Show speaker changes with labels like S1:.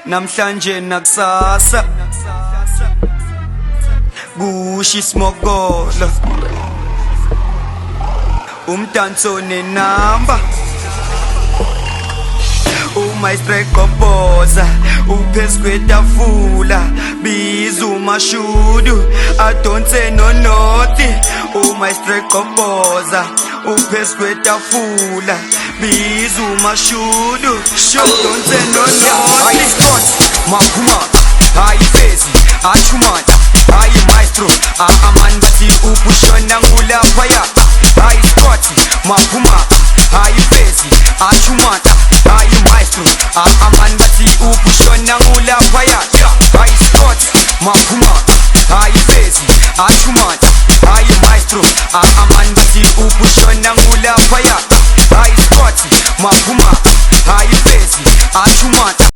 S1: namhlanje nakusasa kusho isimokolo umdanso nenamba umaestro egoboza uphezu kwetafula biza umashudu adonse nonoti umaestro egoboza uphezu kwetafula biza umashudu adonse nonoti ayisipoti maphuma ayifezi achumata ayi maestro amani bathi ubushona ngulaphaya ayisipoti maphuma ayifezi achumata ayi maestro amani bathi ubushona ngulaphaya ayisipoti maphuma